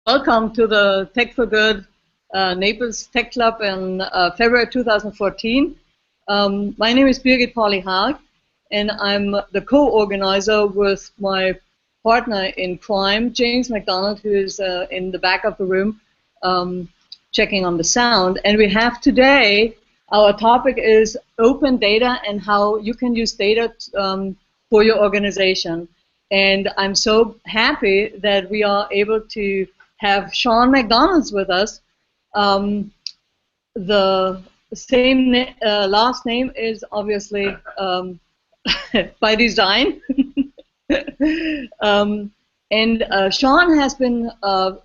welcome to the Tech4Good Naples Tech Club in February 2014. My name is Birgit Pauli-Haag, and I'm the co-organizer with my partner in crime, James McDonald, who is in the back of the room checking on the sound. And we have today, our topic is open data and how you can use data for your organization. And I'm so happy that we are able to have Sean McDonald with us. The same last name is obviously by design. And Sean has been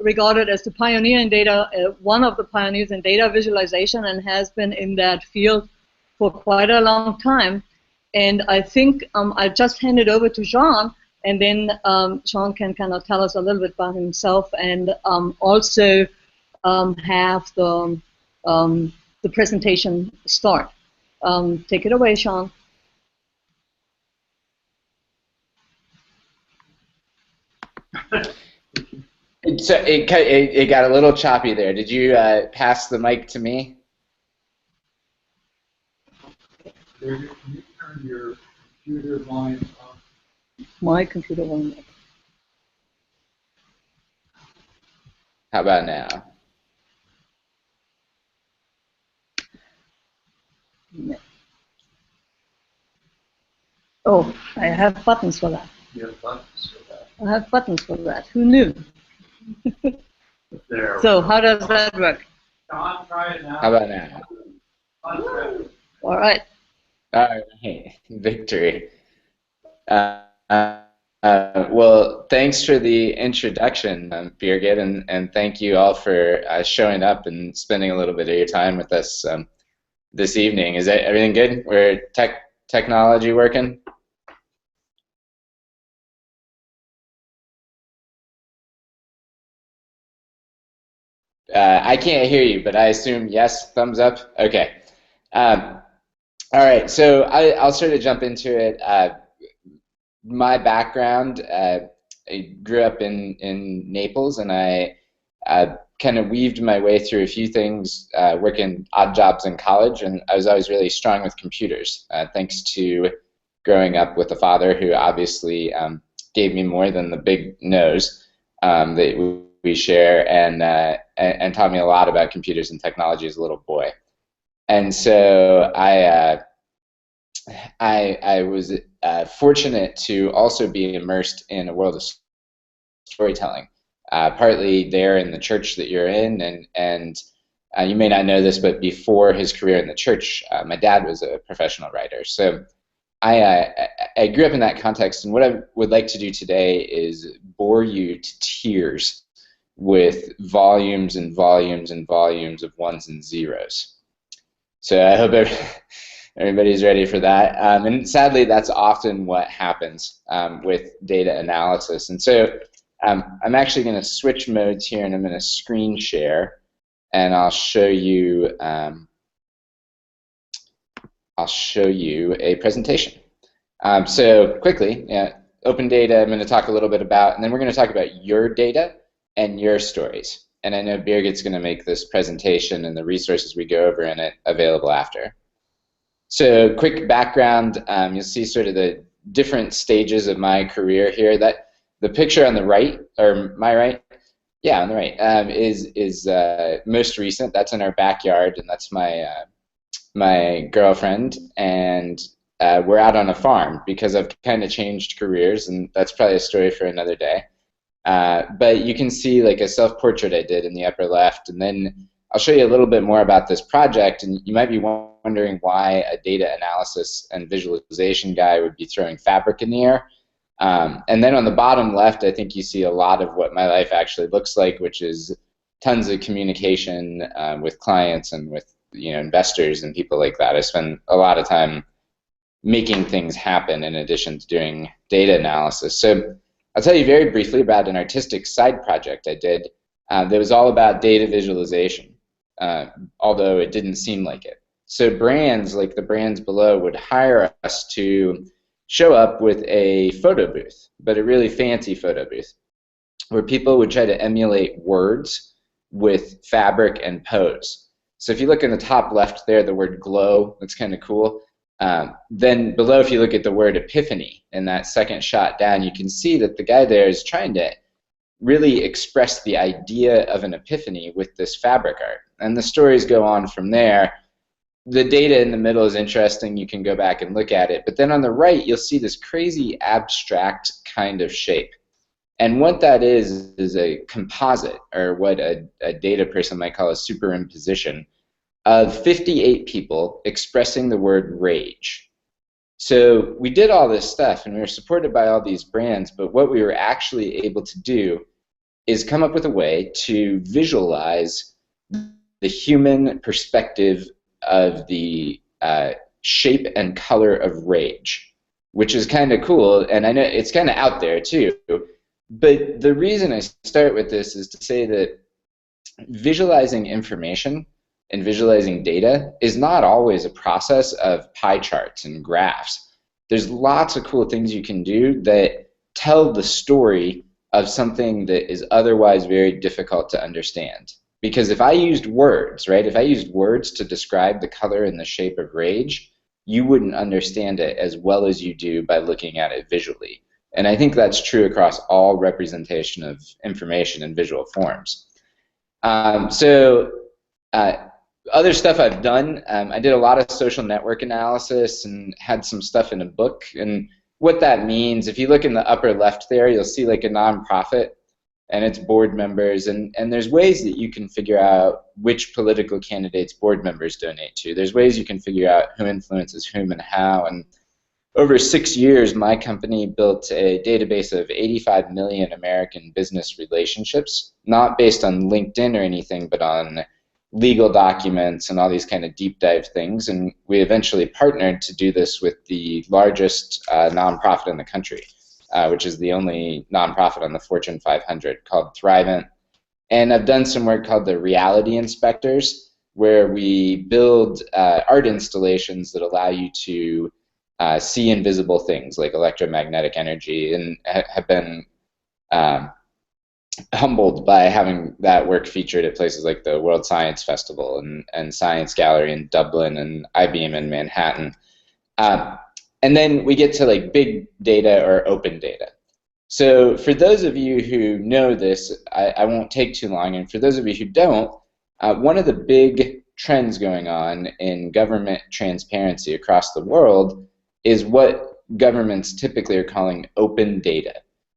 regarded as the pioneer in data, one of the pioneers in data visualization, and has been in that field for quite a long time. And I think I'll just hand it over to Sean, and then Sean can kind of tell us a little bit about himself, and also have the presentation start. Take it away, Sean. It got a little choppy there. Did you pass the mic to me? Can you turn your computer volume off? My computer volume off. How about now? No. Oh, I have buttons for that. You have buttons for that. I have buttons for that. Who knew? There. So how does that work? Don, try it now. How about now? All right. All right, victory. Well, thanks for the introduction, Birgit, and thank you all for showing up and spending a little bit of your time with us this evening. Is everything good? We're technology working? I can't hear you, but I assume yes, thumbs up? Okay. All right, so I'll sort of jump into it. My background, I grew up in Naples, and I kind of weaved my way through a few things, working odd jobs in college, and I was always really strong with computers, thanks to growing up with a father who obviously gave me more than the big nose that we share, and taught me a lot about computers and technology as a little boy. And so I was fortunate to also be immersed in a world of storytelling, partly there in the church that you're in, and you may not know this, but before his career in the church, my dad was a professional writer. So I grew up in that context, and what I would like to do today is bore you to tears with volumes and volumes and volumes of ones and zeros. So I hope everybody's ready for that. And sadly, that's often what happens with data analysis. And so I'm actually going to switch modes here, and I'm going to screen share, and I'll show you a presentation. So quickly, open data I'm going to talk a little bit about, and then we're going to talk about your data and your stories. And I know Birgit's going to make this presentation and the resources we go over in it available after. So quick background, you'll see sort of the different stages of my career here. That the picture on the right, or my right, yeah, on the right, is most recent. That's in our backyard, and that's my girlfriend, and we're out on a farm because I've kind of changed careers, and that's probably a story for another day. But you can see like a self-portrait I did in the upper left, and then I'll show you a little bit more about this project, and you might be wondering why a data analysis and visualization guy would be throwing fabric in the air. And then on the bottom left, I think you see a lot of what my life actually looks like, which is tons of communication with clients and with investors and people like that. I spend a lot of time making things happen in addition to doing data analysis. So I'll tell you very briefly about an artistic side project I did that was all about data visualization, although it didn't seem like it. So brands, like the brands below, would hire us to show up with a photo booth, but a really fancy photo booth. where people would try to emulate words with fabric and pose. So if you look in the top left there, the word glow, that's kind of cool. Then below, if you look at the word epiphany in that second shot down, you can see that the guy there is trying to really express the idea of an epiphany with this fabric art. And the stories go on from there. The data in the middle is interesting. You can go back and look at it. But then on the right, you'll see this crazy abstract kind of shape. And what that is a composite, or what a data person might call a superimposition, of 58 people expressing the word rage. So we did all this stuff, and we were supported by all these brands, but what we were actually able to do is come up with a way to visualize the human perspective of the shape and color of rage, which is kind of cool, and I know it's kind of out there too. But the reason I start with this is to say that visualizing information and visualizing data is not always a process of pie charts and graphs. There's lots of cool things you can do that tell the story of something that is otherwise very difficult to understand. Because if I used words, right, if I used words to describe the color and the shape of rage, you wouldn't understand it as well as you do by looking at it visually. And I think that's true across all representation of information in visual forms. Other stuff I've done, I did a lot of social network analysis and had some stuff in a book. And what that means, if you look in the upper left there, you'll see like a nonprofit and its board members. And there's ways that you can figure out which political candidates board members donate to. There's ways you can figure out who influences whom and how. And over 6 years, my company built a database of 85 million American business relationships, not based on LinkedIn or anything, but on legal documents and all these kind of deep dive things. And we eventually partnered to do this with the largest nonprofit in the country, which is the only nonprofit on the Fortune 500, called Thrivent. And I've done some work called the Reality Inspectors, where we build art installations that allow you to see invisible things like electromagnetic energy, and have been humbled by having that work featured at places like the World Science Festival and Science Gallery in Dublin and IBM in Manhattan. And then we get to like big data or open data. So for those of you who know this, I won't take too long, and for those of you who don't, one of the big trends going on in government transparency across the world is what governments typically are calling open data,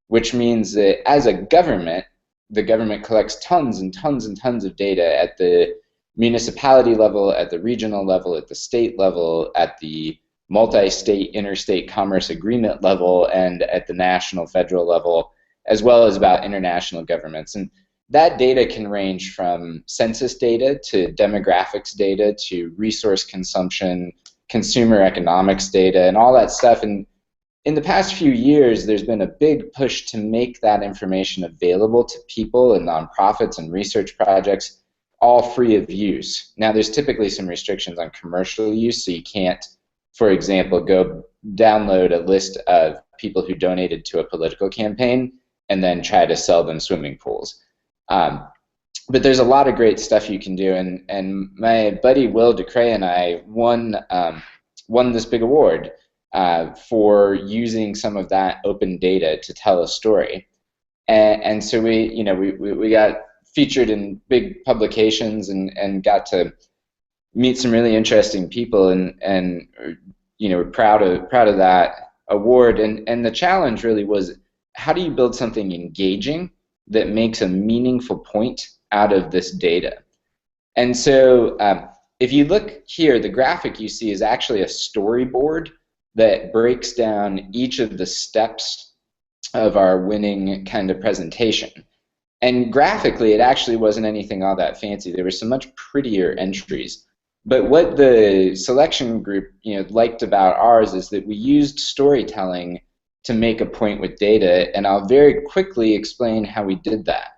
which means that as a government, the government collects tons and tons and tons of data at the municipality level, at the regional level, at the state level, at the multi-state interstate commerce agreement level, and at the national federal level, as well as about international governments. And that data can range from census data to demographics data to resource consumption, consumer economics data, and all that stuff. And in the past few years, there's been a big push to make that information available to people and nonprofits and research projects, all free of use. Now, there's typically some restrictions on commercial use, so you can't, for example, go download a list of people who donated to a political campaign and then try to sell them swimming pools. But there's a lot of great stuff you can do, and my buddy Will DeCray and I won this big award for using some of that open data to tell a story. And so we got featured in big publications and got to meet some really interesting people, and we're proud of that award. And the challenge really was, how do you build something engaging that makes a meaningful point out of this data? And so if you look here, the graphic you see is actually a storyboard that breaks down each of the steps of our winning kind of presentation. And graphically, it actually wasn't anything all that fancy. There were some much prettier entries. But what the selection group liked about ours is that we used storytelling to make a point with data, and I'll very quickly explain how we did that.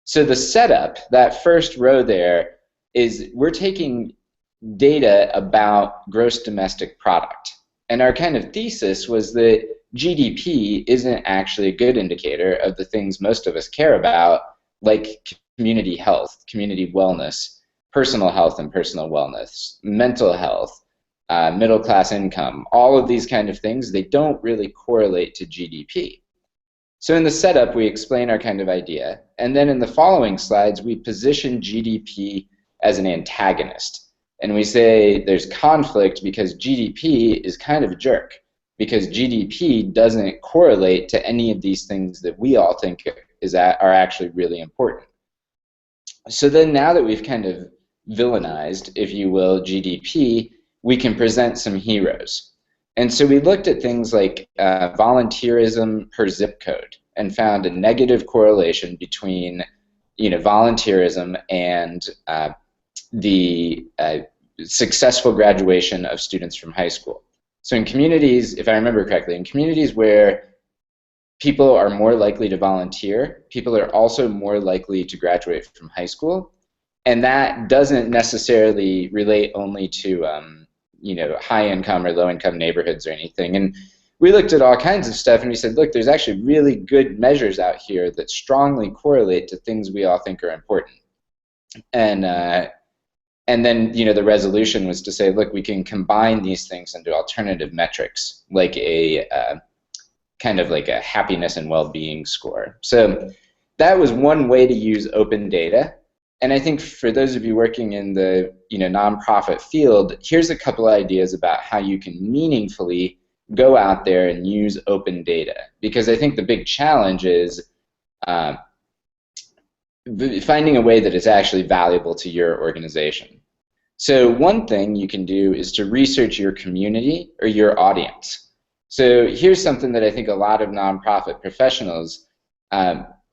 So the setup, that first row there, is we're taking data about gross domestic product. And our kind of thesis was that GDP isn't actually a good indicator of the things most of us care about, like community health, community wellness, personal health and personal wellness, mental health, middle class income. All of these kind of things, they don't really correlate to GDP. So in the setup, we explain our kind of idea, and then in the following slides, we position GDP as an antagonist. And we say there's conflict because GDP is kind of a jerk, because GDP doesn't correlate to any of these things that we all think are actually really important. So then now that we've kind of villainized, if you will, GDP, we can present some heroes. And so we looked at things like volunteerism per zip code and found a negative correlation between volunteerism and the successful graduation of students from high school. So in communities, if I remember correctly, in communities where people are more likely to volunteer, people are also more likely to graduate from high school. And that doesn't necessarily relate only to high income or low income neighborhoods or anything. And we looked at all kinds of stuff and we said, look, there's actually really good measures out here that strongly correlate to things we all think are important. And then the resolution was to say, look, we can combine these things into alternative metrics, like a kind of like a happiness and well-being score. So that was one way to use open data. And I think for those of you working in the nonprofit field, here's a couple ideas about how you can meaningfully go out there and use open data. Because I think the big challenge is finding a way that is actually valuable to your organization. So one thing you can do is to research your community or your audience. So here's something that I think a lot of nonprofit professionals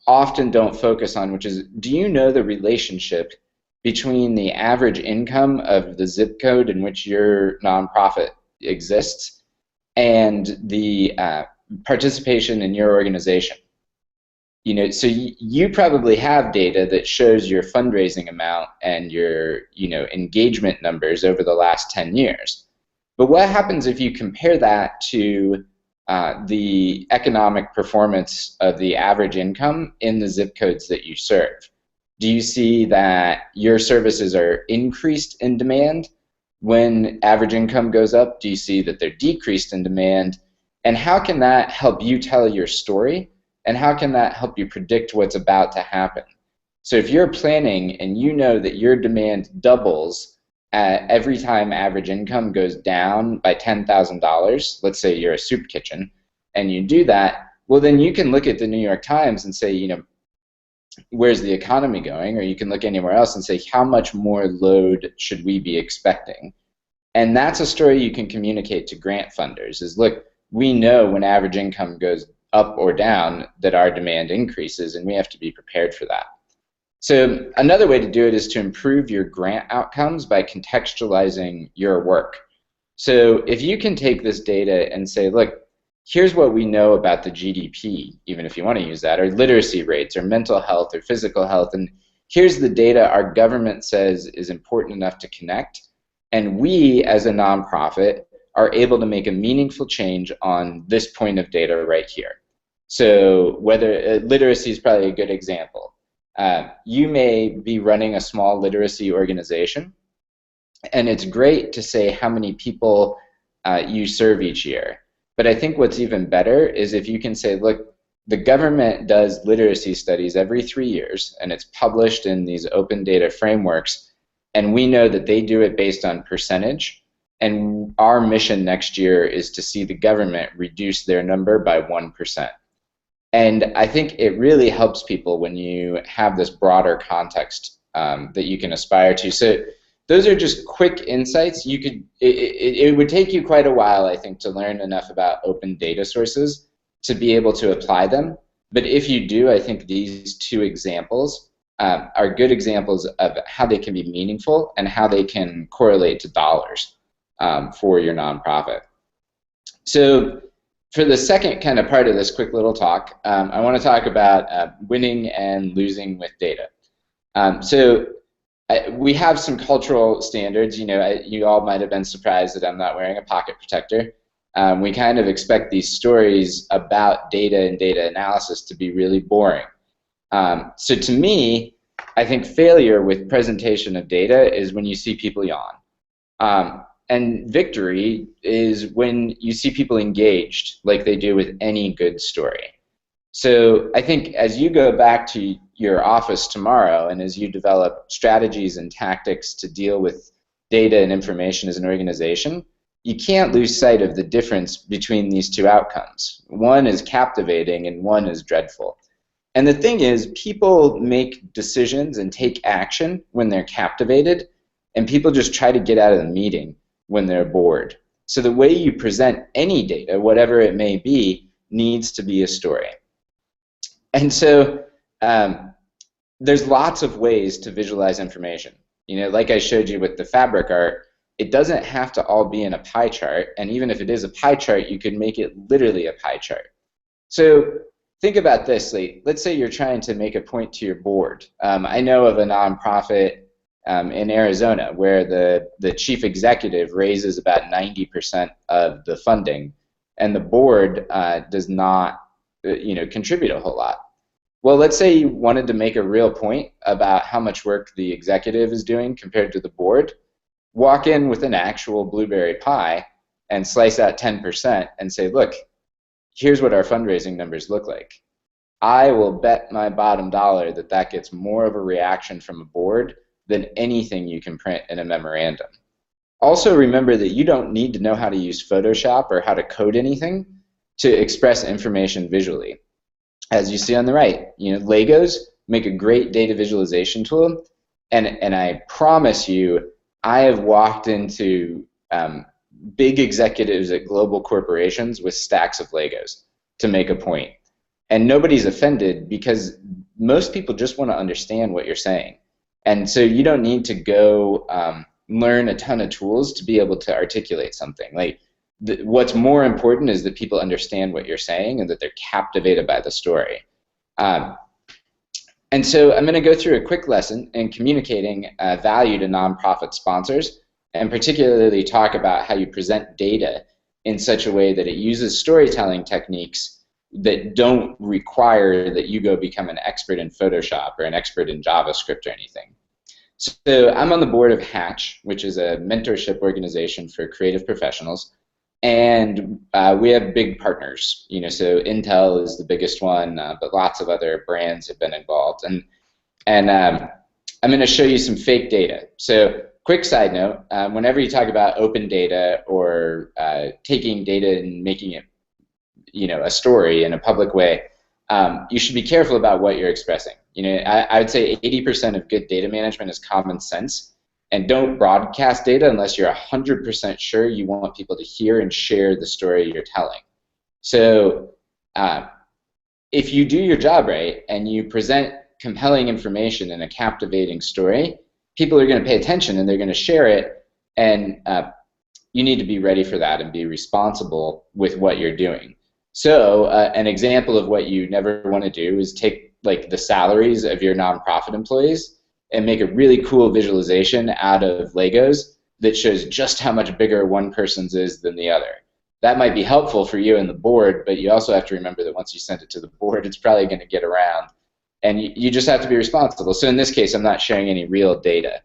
often don't focus on, which is, do you know the relationship between the average income of the zip code in which your nonprofit exists and the participation in your organization? So you probably have data that shows your fundraising amount and your engagement numbers over the last 10 years. But what happens if you compare that to the economic performance of the average income in the zip codes that you serve? Do you see that your services are increased in demand when average income goes up? Do you see that they're decreased in demand? And how can that help you tell your story? And how can that help you predict what's about to happen? So if you're planning and you know that your demand doubles every time average income goes down by $10,000, let's say you're a soup kitchen, and you do that, well then you can look at the New York Times and say, where's the economy going? Or you can look anywhere else and say, how much more load should we be expecting? And that's a story you can communicate to grant funders, is look, we know when average income goes up or down that our demand increases, and we have to be prepared for that. So another way to do it is to improve your grant outcomes by contextualizing your work. So if you can take this data and say, look, here's what we know about the GDP, even if you want to use that, or literacy rates, or mental health, or physical health, and here's the data our government says is important enough to connect, and we, as a nonprofit, are able to make a meaningful change on this point of data right here. So whether literacy is probably a good example. You may be running a small literacy organization, and it's great to say how many people you serve each year. But I think what's even better is if you can say, look, the government does literacy studies every 3 years, and it's published in these open data frameworks, and we know that they do it based on percentage, and our mission next year is to see the government reduce their number by 1%. And I think it really helps people when you have this broader context that you can aspire to. So those are just quick insights. It would take you quite a while, I think, to learn enough about open data sources to be able to apply them. But if you do, I think these two examples are good examples of how they can be meaningful and how they can correlate to dollars for your nonprofit. So for the second kind of part of this quick little talk, I want to talk about winning and losing with data. We have some cultural standards. You all might have been surprised that I'm not wearing a pocket protector. we kind of expect these stories about data and data analysis to be really boring. So to me, I think failure with presentation of data is when you see people yawn. And victory is when you see people engaged like they do with any good story. So I think as you go back to your office tomorrow and as you develop strategies and tactics to deal with data and information as an organization, you can't lose sight of the difference between these two outcomes. One is captivating and one is dreadful. And the thing is, people make decisions and take action when they're captivated, and people just try to get out of the meeting when they're bored. So the way you present any data, whatever it may be, needs to be a story. And so there's lots of ways to visualize information. You know, like I showed you with the fabric art, it doesn't have to all be in a pie chart, and even if it is a pie chart, you could make it literally a pie chart. So think about this. Let's say you're trying to make a point to your board. I know of a nonprofit in Arizona where the chief executive raises about 90% of the funding, and the board does not contribute a whole lot. Well, let's say you wanted to make a real point about how much work the executive is doing compared to the board. Walk in with an actual blueberry pie and slice out 10% and say, look, here's what our fundraising numbers look like. I will bet my bottom dollar that that gets more of a reaction from a board than anything you can print in a memorandum. Also remember that you don't need to know how to use Photoshop or how to code anything to express information visually. As you see on the right, Legos make a great data visualization tool, and I promise you, I have walked into big executives at global corporations with stacks of Legos to make a point. And nobody's offended because most people just want to understand what you're saying. And so you don't need to go learn a ton of tools to be able to articulate something. What's more important is that people understand what you're saying and that they're captivated by the story. And so I'm going to go through a quick lesson in communicating value to nonprofit sponsors, and particularly talk about how you present data in such a way that it uses storytelling techniques that don't require that you go become an expert in Photoshop or an expert in JavaScript or anything. So I'm on the board of Hatch, which is a mentorship organization for creative professionals. And we have big partners, so Intel is the biggest one, but lots of other brands have been involved. And I'm going to show you some fake data. So quick side note, whenever you talk about open data or taking data and making it, a story in a public way, you should be careful about what you're expressing. I would say 80% of good data management is common sense. And don't broadcast data unless you're 100% sure you want people to hear and share the story you're telling. So if you do your job right and you present compelling information in a captivating story, people are going to pay attention and they're going to share it, and you need to be ready for that and be responsible with what you're doing. So an example of what you never want to do is take the salaries of your nonprofit employees and make a really cool visualization out of Legos that shows just how much bigger one person's is than the other. That might be helpful for you and the board, but you also have to remember that once you send it to the board, it's probably going to get around, and you just have to be responsible. So in this case, I'm not sharing any real data.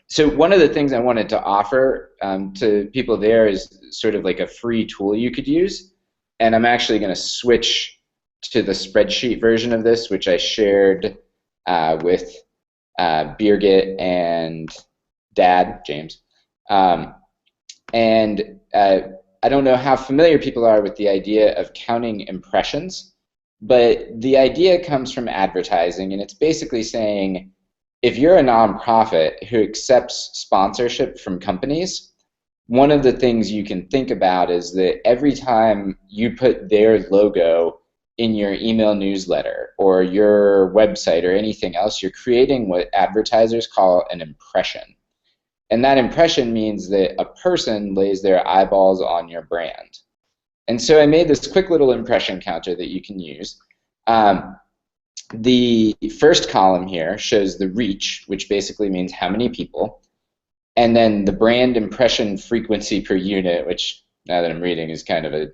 So one of the things I wanted to offer to people there is sort of like a free tool you could use, and I'm actually going to switch to the spreadsheet version of this, which I shared with Birgit and Dad, James. And I don't know how familiar people are with the idea of counting impressions, but the idea comes from advertising, and it's basically saying if you're a nonprofit who accepts sponsorship from companies, one of the things you can think about is that every time you put their logo in your email newsletter or your website or anything else, you're creating what advertisers call an impression. And that impression means that a person lays their eyeballs on your brand. And so I made this quick little impression counter that you can use. The first column here shows the reach, which basically means how many people, and then the brand impression frequency per unit, which now that I'm reading is kind of a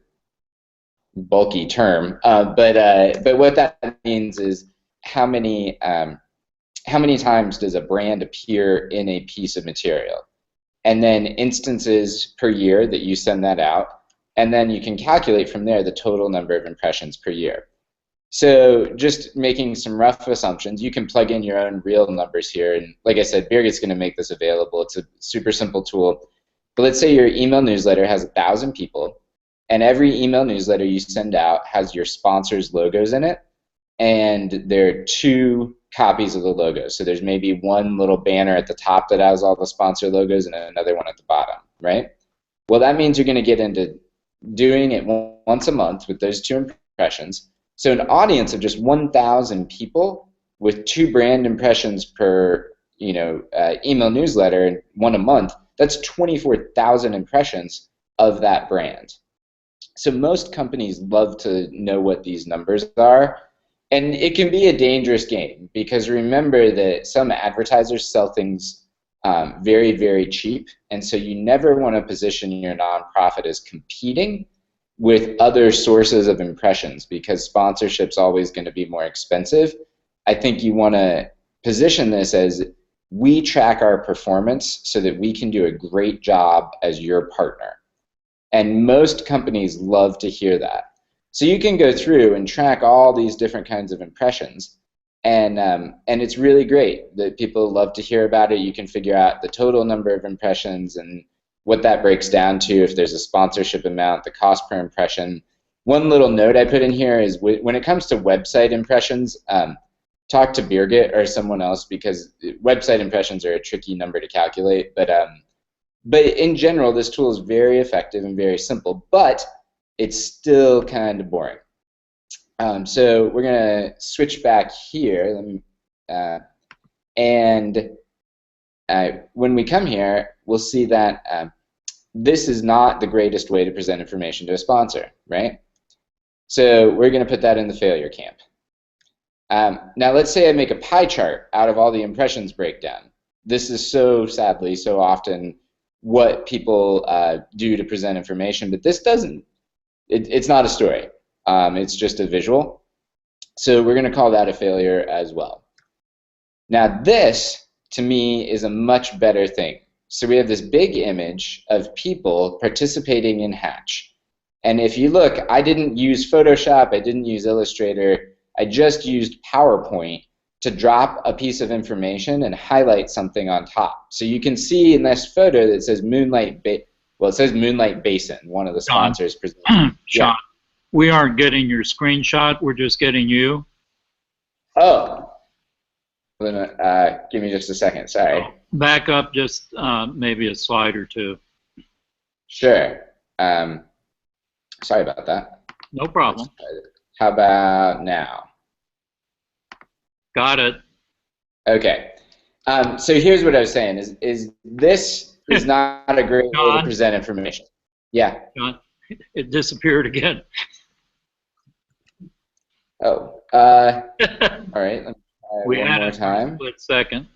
bulky term, but what that means is how many times does a brand appear in a piece of material, and then instances per year that you send that out, and then you can calculate from there the total number of impressions per year. So just making some rough assumptions, you can plug in your own real numbers here, and like I said, Birgit's going to make this available. It's a super simple tool. But let's say your email newsletter has 1,000 people, and every email newsletter you send out has your sponsors' logos in it, and there are 2 copies of the logo. So there's maybe one little banner at the top that has all the sponsor logos and another one at the bottom, right? Well, that means you're going to get into doing it once a month with those 2 impressions. So an audience of just 1,000 people with 2 brand impressions per email newsletter, and 1 a month, that's 24,000 impressions of that brand. So most companies love to know what these numbers are, and it can be a dangerous game because remember that some advertisers sell things very, very cheap, and so you never want to position your nonprofit as competing with other sources of impressions because sponsorship's always going to be more expensive. I think you want to position this as we track our performance so that we can do a great job as your partner. And most companies love to hear that. So you can go through and track all these different kinds of impressions, and it's really great that people love to hear about it. You can figure out the total number of impressions and what that breaks down to, if there's a sponsorship amount, the cost per impression. One little note I put in here is when it comes to website impressions, talk to Birgit or someone else because website impressions are a tricky number to calculate. But in general, this tool is very effective and very simple, but it's still kind of boring. So we're going to switch back here. When we come here, we'll see that this is not the greatest way to present information to a sponsor, right? So we're going to put that in the failure camp. Now let's say I make a pie chart out of all the impressions breakdown. This is sadly so often what people do to present information, but this doesn't. It's not a story. It's just a visual. So we're going to call that a failure as well. Now this, to me, is a much better thing. So we have this big image of people participating in Hatch. And if you look, I didn't use Photoshop, I didn't use Illustrator, I just used PowerPoint to drop a piece of information and highlight something on top. So you can see in this photo that says Moonlight Basin, one of the sponsors. Sean, we aren't getting your screenshot, we're just getting you. Oh. Give me just a second, sorry. Back up just maybe a slide or 2. Sure. Sorry about that. No problem. How about now? Got it. Okay. So here's what I was saying, is this is not a great way to present information. Yeah. John, it disappeared again. Oh. All right. Let me We try had one more it time. for a split second.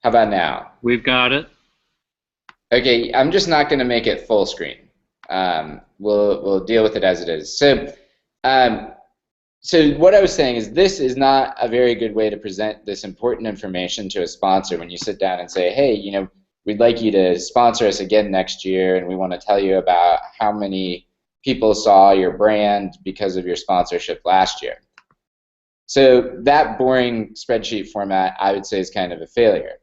How about now? We've got it. Okay, I'm just not going to make it full screen. We'll deal with it as it is. So what I was saying is this is not a very good way to present this important information to a sponsor when you sit down and say, hey, we'd like you to sponsor us again next year, and we want to tell you about how many people saw your brand because of your sponsorship last year. So that boring spreadsheet format, I would say, is kind of a failure.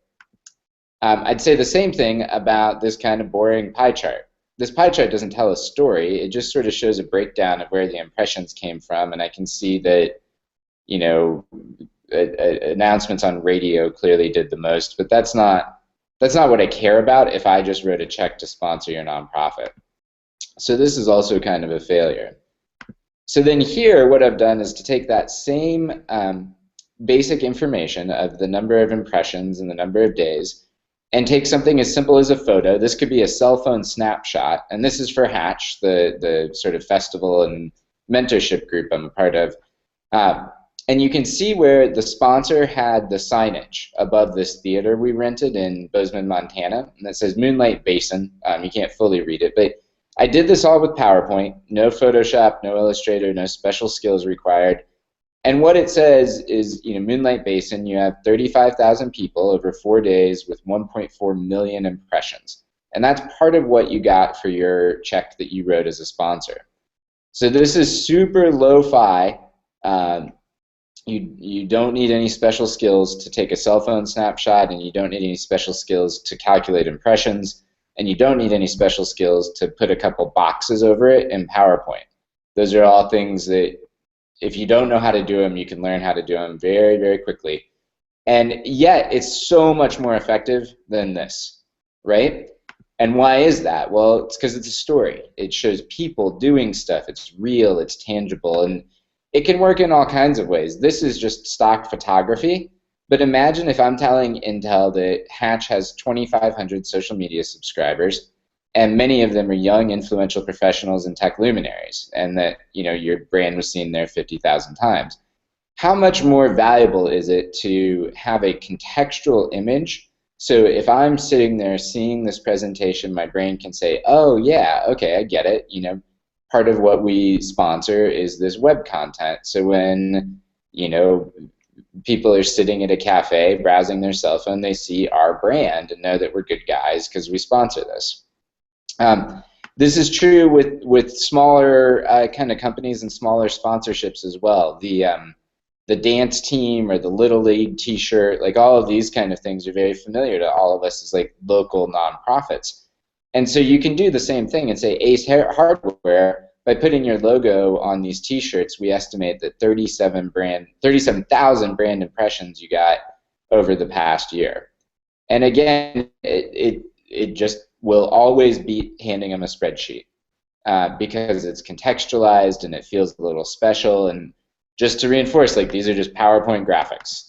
I'd say the same thing about this kind of boring pie chart. This pie chart doesn't tell a story. It just sort of shows a breakdown of where the impressions came from, and I can see that, announcements on radio clearly did the most, but that's not what I care about if I just wrote a check to sponsor your nonprofit. So this is also kind of a failure. So then here, what I've done is to take that same basic information of the number of impressions and the number of days, and take something as simple as a photo. This could be a cell phone snapshot, and this is for Hatch, the sort of festival and mentorship group I'm a part of. And you can see where the sponsor had the signage above this theater we rented in Bozeman, Montana, and it says Moonlight Basin. You can't fully read it, but I did this all with PowerPoint, no Photoshop, no Illustrator, no special skills required. And what it says is, Moonlight Basin, you have 35,000 people over 4 days with 1.4 million impressions. And that's part of what you got for your check that you wrote as a sponsor. So this is super lo-fi. You don't need any special skills to take a cell phone snapshot, and you don't need any special skills to calculate impressions, and you don't need any special skills to put a couple boxes over it in PowerPoint. Those are all things that if you don't know how to do them, you can learn how to do them very, very quickly. And yet, it's so much more effective than this, right? And why is that? Well, it's because it's a story. It shows people doing stuff. It's real. It's tangible. And it can work in all kinds of ways. This is just stock photography. But imagine if I'm telling Intel that Hatch has 2,500 social media subscribers, and many of them are young, influential professionals and tech luminaries, and that your brand was seen there 50,000 times. How much more valuable is it to have a contextual image? So if I'm sitting there seeing this presentation, my brain can say, oh yeah, okay, I get it. Part of what we sponsor is this web content. So when, people are sitting at a cafe browsing their cell phone, they see our brand and know that we're good guys because we sponsor this. This is true with smaller kind of companies and smaller sponsorships as well. The dance team or the Little League t-shirt, like all of these kind of things are very familiar to all of us as like local nonprofits. And so you can do the same thing and say Ace Hardware, by putting your logo on these t-shirts, we estimate that 37,000 brand impressions you got over the past year. And again, it just will always beat handing them a spreadsheet because it's contextualized and it feels a little special. And just to reinforce, like, these are just PowerPoint graphics.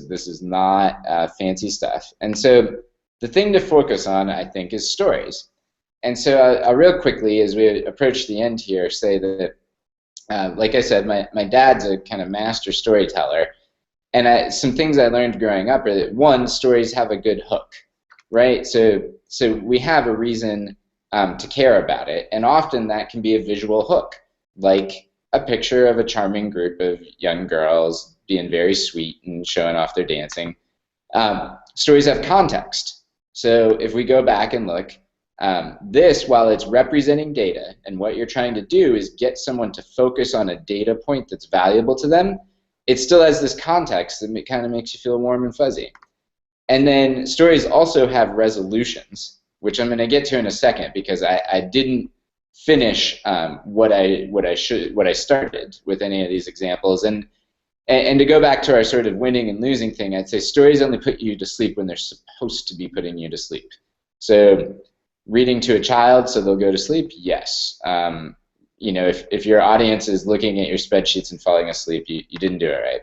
This is not fancy stuff. And so the thing to focus on, I think, is stories. And so I'll real quickly, as we approach the end here, say that, like I said, my dad's a kind of master storyteller. And some things I learned growing up are that, one, stories have a good hook, right? So we have a reason to care about it. And often that can be a visual hook, like a picture of a charming group of young girls being very sweet and showing off their dancing. Stories have context. So if we go back and look, this, while it's representing data, and what you're trying to do is get someone to focus on a data point that's valuable to them, it still has this context that kind of makes you feel warm and fuzzy. And then stories also have resolutions, which I'm going to get to in a second because I didn't finish what I started with any of these examples. And to go back to our sort of winning and losing thing, I'd say stories only put you to sleep when they're supposed to be putting you to sleep. So reading to a child so they'll go to sleep, yes. If your audience is looking at your spreadsheets and falling asleep, you didn't do it right.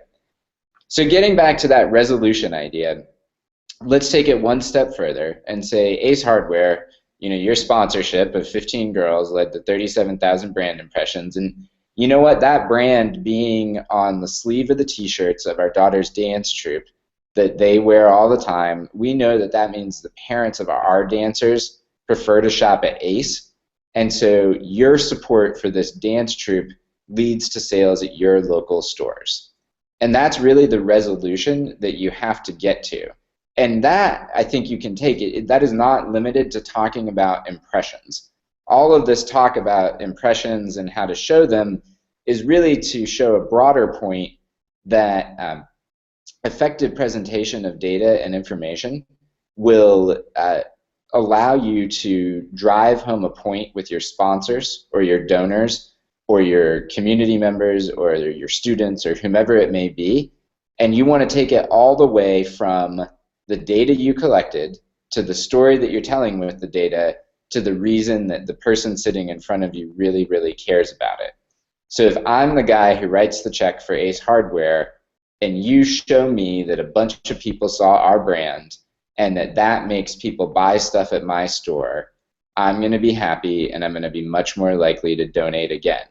So getting back to that resolution idea, let's take it one step further and say Ace Hardware, your sponsorship of 15 girls led to 37,000 brand impressions. And you know what? That brand being on the sleeve of the t-shirts of our daughter's dance troupe that they wear all the time, we know that that means the parents of our dancers prefer to shop at Ace. And so your support for this dance troupe leads to sales at your local stores. And that's really the resolution that you have to get to. And that, I think you can take it. That is not limited to talking about impressions. All of this talk about impressions and how to show them is really to show a broader point that effective presentation of data and information will allow you to drive home a point with your sponsors or your donors or your community members or your students or whomever it may be. And you want to take it all the way from the data you collected to the story that you're telling with the data to the reason that the person sitting in front of you really, really cares about it. So if I'm the guy who writes the check for Ace Hardware and you show me that a bunch of people saw our brand and that makes people buy stuff at my store, I'm going to be happy and I'm going to be much more likely to donate again.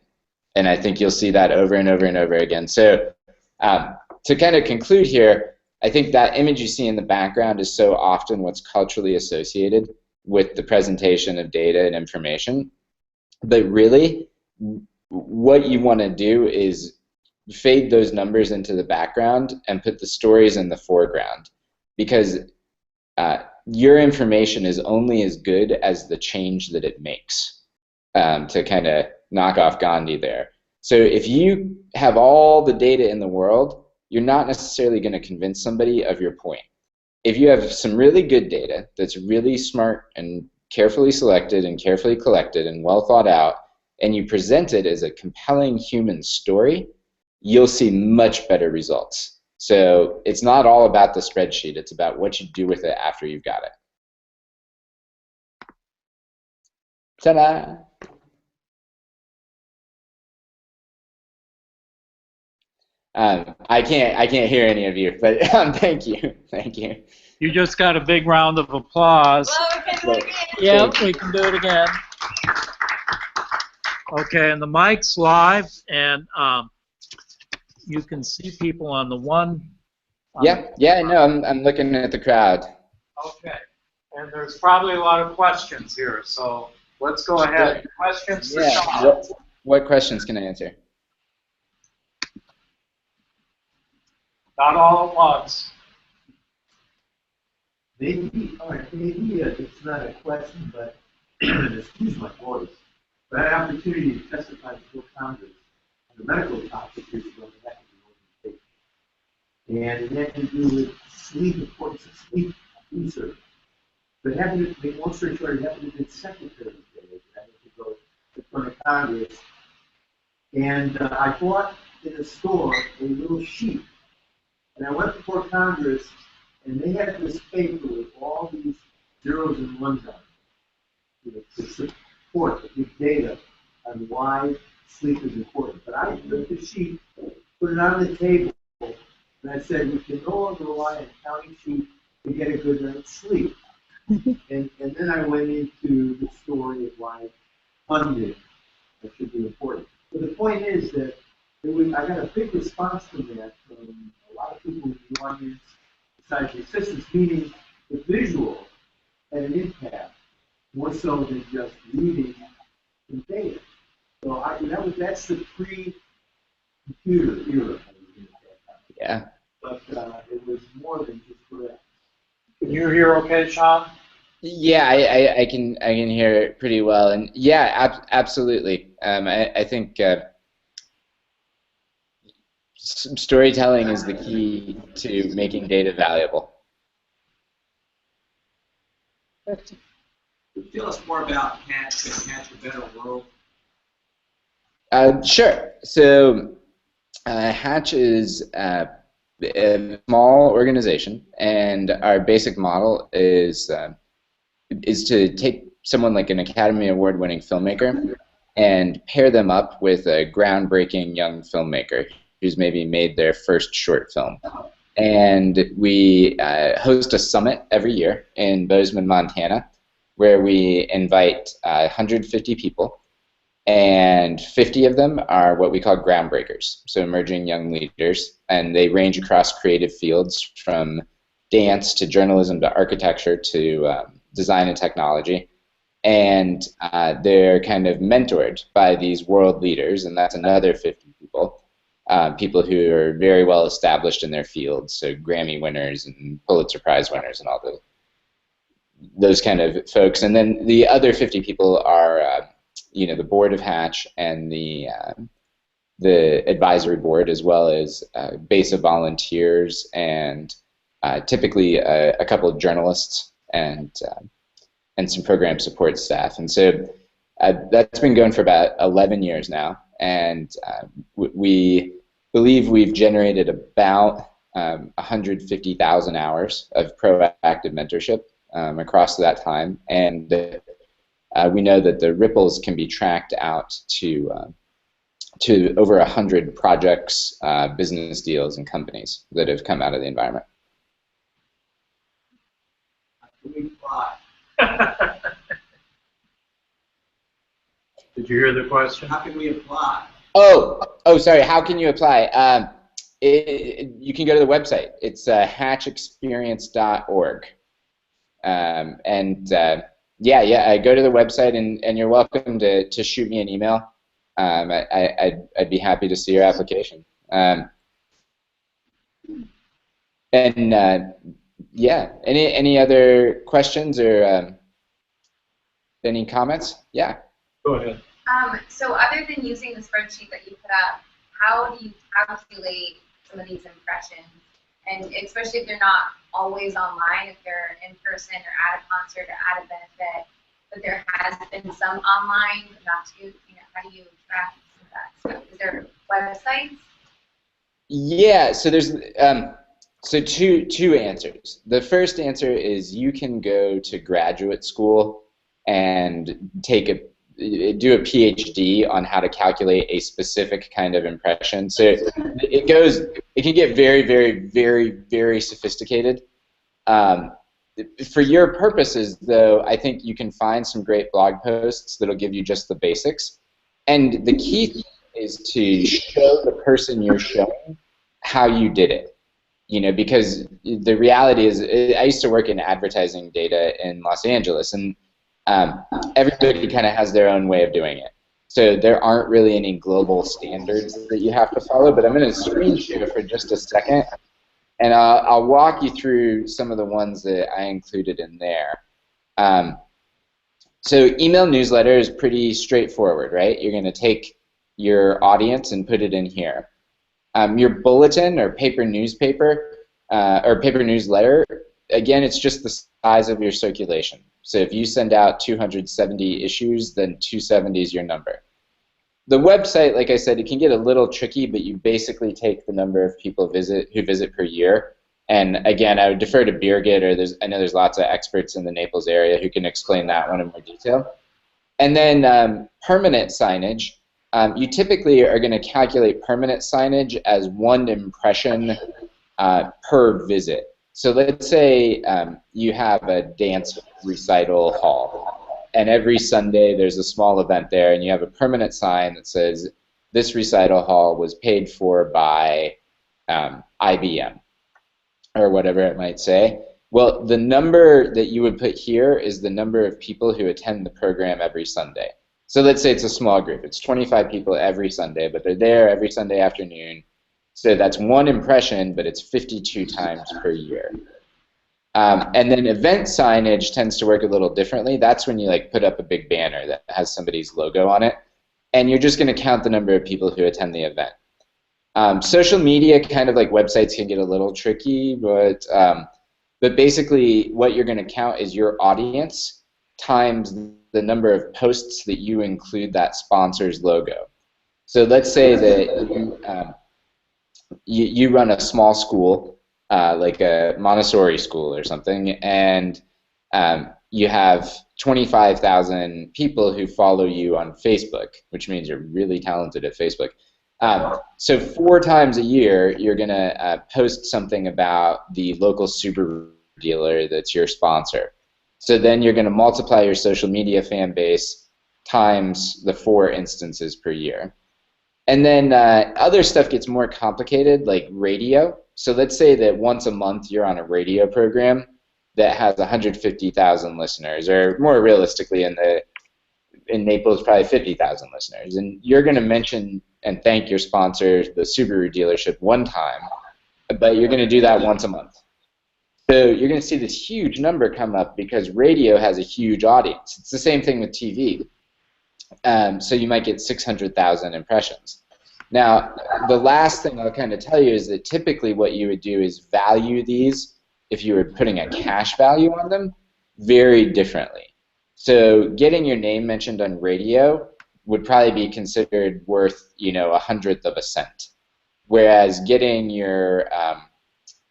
And I think you'll see that over and over and over again. So To kind of conclude here, I think that image you see in the background is so often what's culturally associated with the presentation of data and information. But really, what you want to do is fade those numbers into the background and put the stories in the foreground, because your information is only as good as the change that it makes, to kind of knock off Gandhi there. So if you have all the data in the world, you're not necessarily going to convince somebody of your point. If you have some really good data that's really smart and carefully selected and carefully collected and well thought out, and you present it as a compelling human story, you'll see much better results. So it's not all about the spreadsheet, it's about what you do with it after you've got it. Ta-da! I can't hear any of you, but thank you. You just got a big round of applause. Well, we can do it again. Yep, we can do it again. Okay, and the mic's live, and you can see people on the one. Yeah, no, I'm looking at the crowd. Okay, and there's probably a lot of questions here, so let's go ahead. Questions for Sean. What questions can I answer? Not all at once. Maybe it's not a question, but excuse my voice. But I had an opportunity to testify before Congress on the medical topic years ago, and that was the organization. And it had to do with sleep, importance of sleep research. But having to make one story short, it happened to be secretary of state. I had to go in front of Congress. And I bought in a store a little sheet. And I went before Congress, and they had this paper with all these zeros and ones on it, to support the big data on why sleep is important. But I took the sheet, put it on the table, and I said, we can no longer rely on counting sheep to get a good night's sleep. and then I went into the story of why funding should be important. But the point is that I got a big response from that from a lot of people in the audience, besides the assistants, meaning the visual had an impact more so than just reading the data. So that's the pre-computer era. Yeah. But it was more than just correct. Can you hear okay, Sean? Yeah, I can hear it pretty well, and yeah, absolutely. I think storytelling is the key to making data valuable. Tell us more about Hatch and Hatch a Better World. Sure. So Hatch is a small organization, and our basic model is to take someone like an Academy Award-winning filmmaker and pair them up with a groundbreaking young filmmaker who's maybe made their first short film. And we host a summit every year in Bozeman, Montana, where we invite 150 people, and 50 of them are what we call groundbreakers, so emerging young leaders, and they range across creative fields from dance to journalism to architecture to design and technology, and they're kind of mentored by these world leaders, and that's another 50 people. People who are very well established in their fields, so Grammy winners and Pulitzer Prize winners and all those kind of folks. And then the other 50 people are, the board of Hatch and the advisory board, as well as a base of volunteers and typically a couple of journalists and some program support staff. And so that's been going for about 11 years now. And we believe we've generated about 150,000 hours of proactive mentorship across that time. And we know that the ripples can be tracked out to over 100 projects, business deals, and companies that have come out of the environment. Did you hear the question? How can we apply? Oh, sorry. How can you apply? You can go to the website. It's hatchexperience.org. Yeah, go to the website, and you're welcome to shoot me an email. I'd be happy to see your application. Yeah, any other questions or any comments? Yeah. Go ahead. So other than using the spreadsheet that you put up, how do you calculate some of these impressions? And especially if they're not always online, if they're in person or at a concert or at a benefit, but there has been some online, but not too, how do you track some of that stuff? Is there websites? Yeah, so there's two answers. The first answer is you can go to graduate school and do a PhD on how to calculate a specific kind of impression. So it can get very, very, very, very sophisticated. For your purposes, though, I think you can find some great blog posts that'll give you just the basics. And the key thing is to show the person you're showing how you did it. Because the reality is, I used to work in advertising data in Los Angeles, and everybody kind of has their own way of doing it. So there aren't really any global standards that you have to follow, but I'm going to screen share for just a second, and I'll walk you through some of the ones that I included in there. So email newsletter is pretty straightforward, right? You're going to take your audience and put it in here. Your bulletin or paper newspaper or paper newsletter, again, it's just the size of your circulation. So if you send out 270 issues, then 270 is your number. The website, like I said, it can get a little tricky, but you basically take the number of people who visit per year. And again, I would defer to Birgit, or I know there's lots of experts in the Naples area who can explain that one in more detail. And then permanent signage. You typically are going to calculate permanent signage as 1 impression per visit. So let's say you have a dance recital hall, and every Sunday there's a small event there, and you have a permanent sign that says, this recital hall was paid for by IBM, or whatever it might say. Well, the number that you would put here is the number of people who attend the program every Sunday. So let's say it's a small group. It's 25 people every Sunday, but they're there every Sunday afternoon. So that's 1 impression, but it's 52 times per year. And then event signage tends to work a little differently. That's when you put up a big banner that has somebody's logo on it, and you're just going to count the number of people who attend the event. Social media, kind of like websites, can get a little tricky, but basically what you're going to count is your audience times the number of posts that you include that sponsor's logo. So let's say that you run a small school, like a Montessori school or something, and you have 25,000 people who follow you on Facebook, which means you're really talented at Facebook. So 4 times a year, you're going to post something about the local Subaru dealer that's your sponsor. So then you're going to multiply your social media fan base times the 4 instances per year. And then other stuff gets more complicated, like radio. So let's say that once a month you're on a radio program that has 150,000 listeners, or more realistically in Naples, probably 50,000 listeners. And you're going to mention and thank your sponsor, the Subaru dealership, 1 time, but you're going to do that once a month. So you're going to see this huge number come up because radio has a huge audience. It's the same thing with TV. So you might get 600,000 impressions. Now, the last thing I'll kind of tell you is that typically what you would do is value these, if you were putting a cash value on them, very differently. So getting your name mentioned on radio would probably be considered worth, 1/100 of a cent. Whereas getting your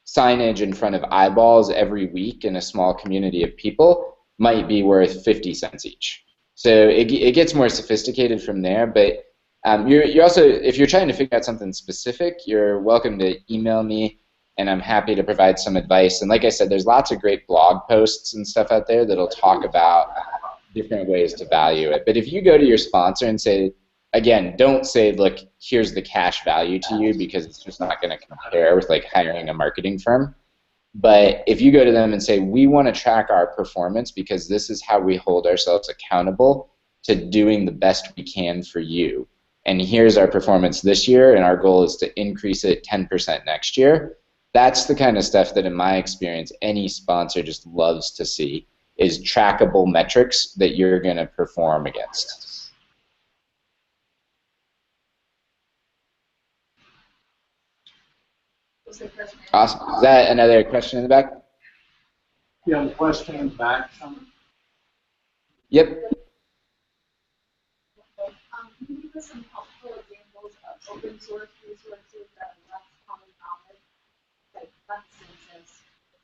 signage in front of eyeballs every week in a small community of people might be worth 50 cents each. So it gets more sophisticated from there, but you're also, if you're trying to figure out something specific, you're welcome to email me, and I'm happy to provide some advice. And like I said, there's lots of great blog posts and stuff out there that'll talk about different ways to value it. But if you go to your sponsor and say, again, don't say, look, here's the cash value to you, because it's just not going to compare with like hiring a marketing firm. But if you go to them and say, we want to track our performance because this is how we hold ourselves accountable to doing the best we can for you, and here's our performance this year, and our goal is to increase it 10% next year, that's the kind of stuff that, in my experience, any sponsor just loves to see, is trackable metrics that you're going to perform against. Awesome. Is that another question in the back? Yeah, the question in the back, Sean? Yep. Can you give us some helpful examples of open source resources that are less common knowledge, like less census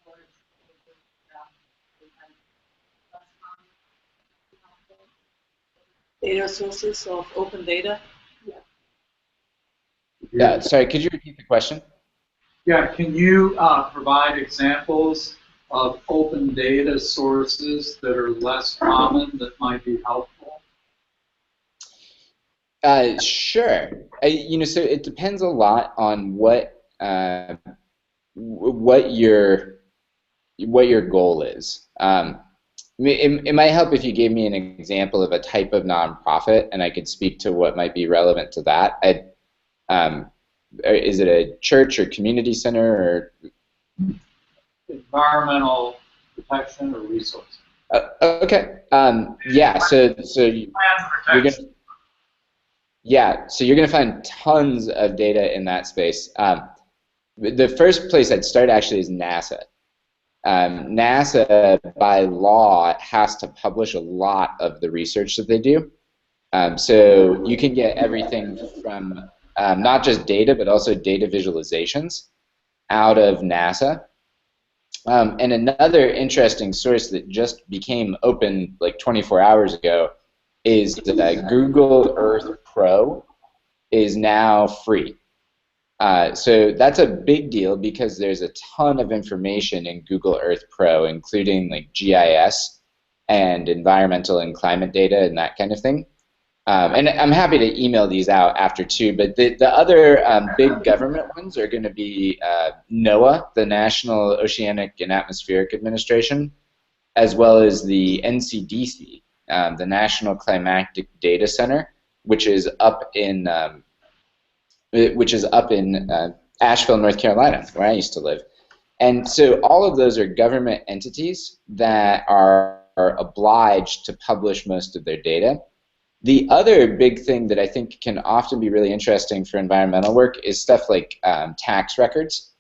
or less common? Data sources of open data. Yeah. Sorry, could you repeat the question? Yeah, can you provide examples of open data sources that are less common that might be helpful? Sure. So it depends a lot on what your goal is. It might help if you gave me an example of a type of nonprofit, and I could speak to what might be relevant to that. Is it a church or community center or environmental protection or resources? Okay. Yeah. So you're gonna find tons of data in that space. The first place I'd start actually is NASA. NASA, by law, has to publish a lot of the research that they do. So you can get everything from not just data, but also data visualizations out of NASA. And another interesting source that just became open like 24 hours ago is that Google Earth Pro is now free. So that's a big deal because there's a ton of information in Google Earth Pro, including like GIS and environmental and climate data and that kind of thing. And I'm happy to email these out after too, but the other big government ones are going to be NOAA, the National Oceanic and Atmospheric Administration, as well as the NCDC, the National Climatic Data Center, which is up in Asheville, North Carolina, where I used to live. And so all of those are government entities that are obliged to publish most of their data. The other big thing that I think can often be really interesting for environmental work is stuff like tax records,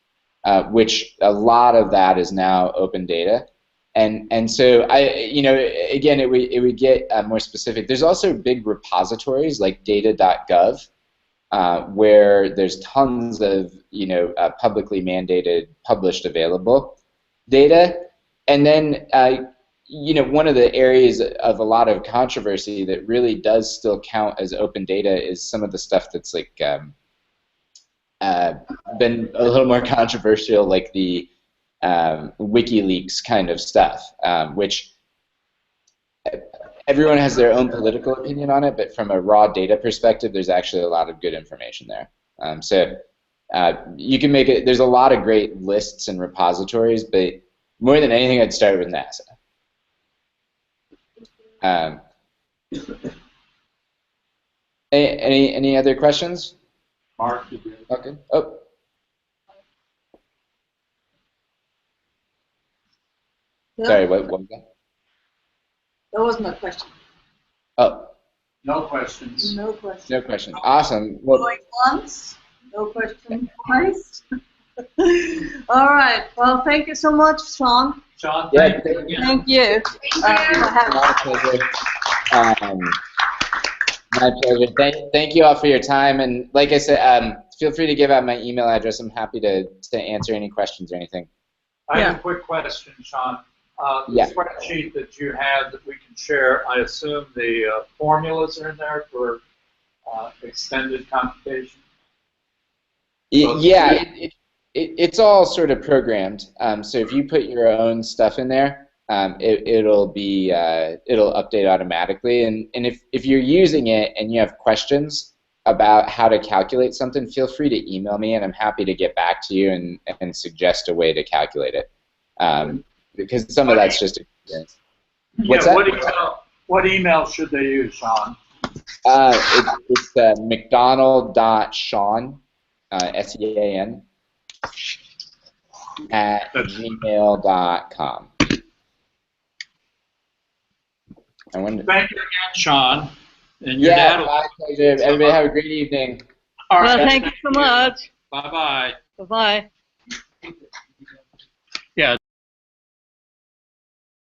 which a lot of that is now open data. And so again, it would get more specific. There's also big repositories like data.gov, where there's tons of publicly mandated, published available data. And then one of the areas of a lot of controversy that really does still count as open data is some of the stuff that's like been a little more controversial, like the WikiLeaks kind of stuff, which everyone has their own political opinion on it, but from a raw data perspective, there's actually a lot of good information there. So you can make it. There's a lot of great lists and repositories, but more than anything, I'd start with NASA. Any other questions? Mark, you do. Okay. Oh. No, Sorry, what was that? that wasn't a question. Oh. No questions. No question. No question. Awesome. Well, Going once, no question twice. All right. Well, thank you so much, Sean. Sean, yeah, thank you. Thank you. For having my pleasure. My pleasure. Thank you all for your time. And like I said, feel free to give out my email address. I'm happy to answer any questions or anything. I have a quick question, Sean. The spreadsheet that you have that we can share, I assume the formulas are in there for extended computation? Yeah, it's all sort of programmed. So if you put your own stuff in there, it'll update automatically. And if you're using it and you have questions about how to calculate something, feel free to email me, and I'm happy to get back to you and suggest a way to calculate it. Because some of that's just experience. What's that? What email should they use, Sean? It's McDonald.Sean, S-E-A-N, at gmail.com. Thank you again, Sean. And your yeah, dad my pleasure. Everybody have a great evening. All Well, right. thank you so much. Bye-bye. Bye-bye. Yeah.